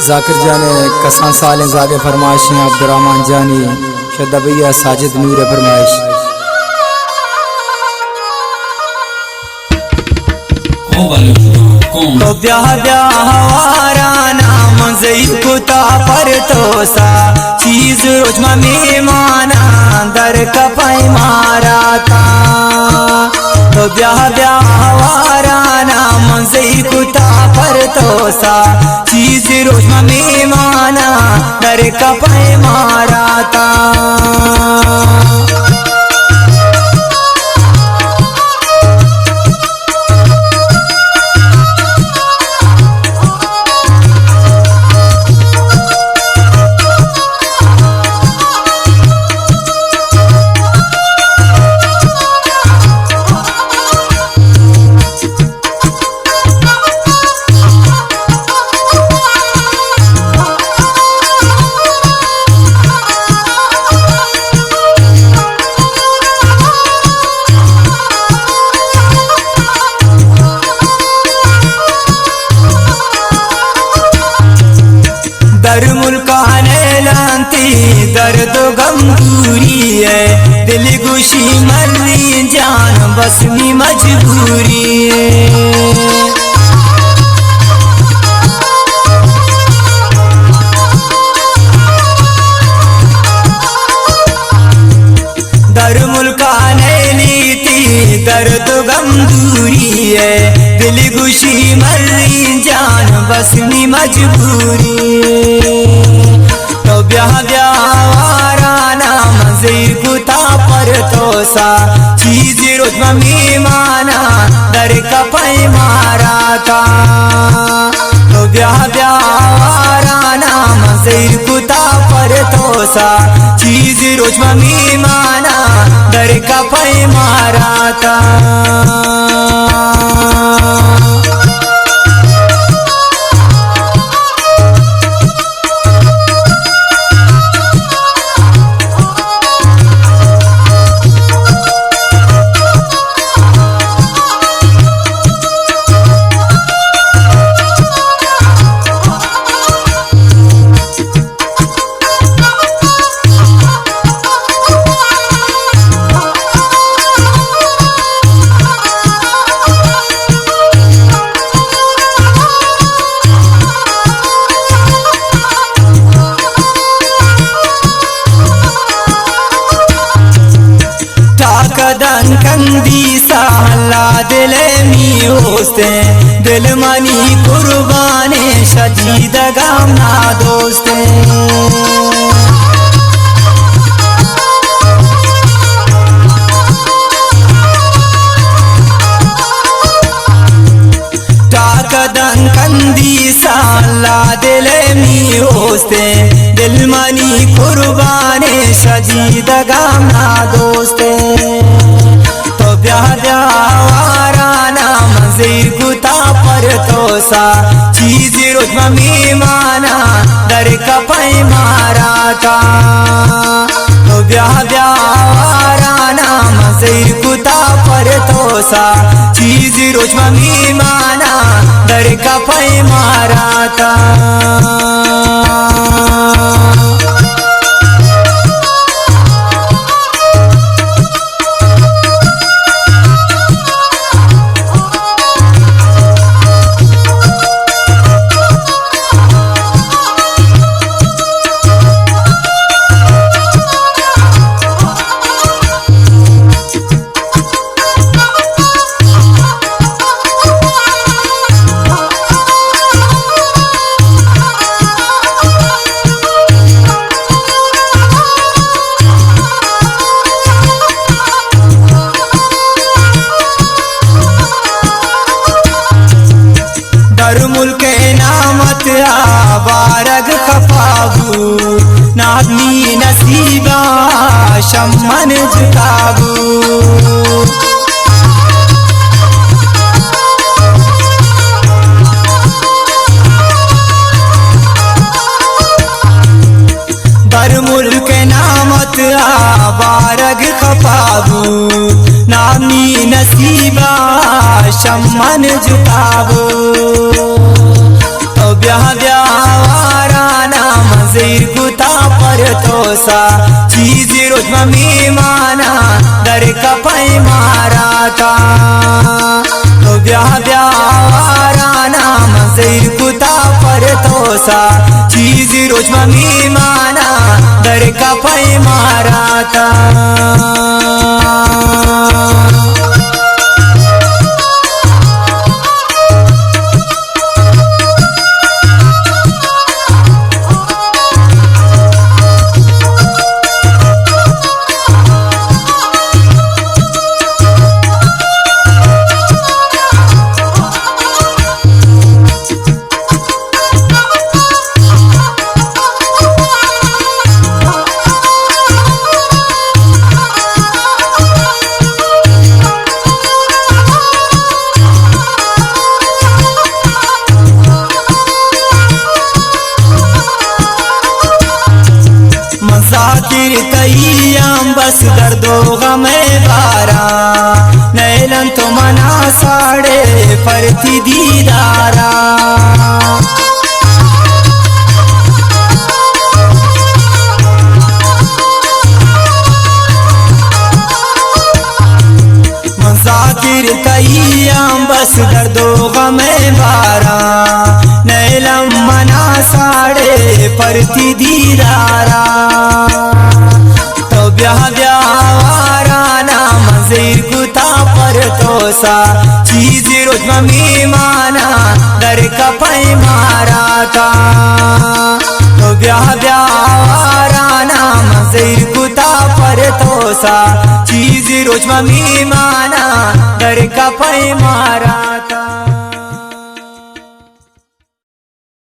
जाकिर जाने कसान सालें जागे फरमाइश हैं अब्दुर्रहमान जानी शदबिया साजिद नूर फरमाइश। तो ब्याह ब्याहवारा नाम ज़ईद कुता पर तोसा चीज रोजमा मेहमाना दर कपाई मारा था। तो ब्याह ब्याहवारा नाम ज़ईद कुता पर तोसा चीज रोजमा मेहमाना दर कपाई मारा था। दर मुल्काने लांती दर्द गम दूरी है दिल गुशी मर्जी जान बसनी मजबूरी है। दर मुल्काने लीती दर्द गम दूरी है दिल गुशी मर्जी जान बसनी मजबूरी। तो ब्याह ब्याहवारा नाम ज़ईद कुता पर तोसा चीज रोजमा मेहमाना दर कपाई मारा था। तो ब्याह ब्याहवारा नाम ज़ईद कुता पर तोसा चीज रोजमा मेहमाना दर कपाई मारा था। कदन कंदी साला दिल मी होस्ते दिल मनी कुर्बाने शजीद गामना दोस्ते। कदन कंदी साला दिल मी होस्ते दिल मनी कुर्बाने शजीद गामना दोस्ते। तो ब्याह ब्याहवारा नाम ज़ईद कुता पर तोसा चीज रोजमा मेहमाना दर कपाई मारा था। तो ब्याह ब्याहवारा नाम ज़ईद कुता पर तोसा चीज रोजमा मेहमाना दर कपाई मारा था। दर मुल्के नामत आबारग खपाबू नादनी नसीबा शम्मन जुताबू। दर मुल्के नामत आबारग खपाबू नामी नसीबा शम्मन जुताबू। तो ब्याह ब्यावाराना मंजीर कुता पर तोसा चीज रोज मम्मी माना दर का पै मारा था। तो ब्याह ब्यावाराना मंजीर कुता पर तोसा चीज रोज मम्मी माना दर का पै मारा था। जाकिर तैयाम बस दर्दो गमे बारा नैलन तो मना साड़े परती दीदारा। जाकिर तैयाम बस दर्दो गमे बारा नैलम मना साड़े परती दीदारा। तो ब्याह ब्यावाराना मंजीर कुता पर तोसा चीज रोज मम्मी माना दर का पै मारा था। तो ब्याह ब्यावाराना मंजीर कुता पर तोसा चीज रोज मम्मी माना दर का पै मारा।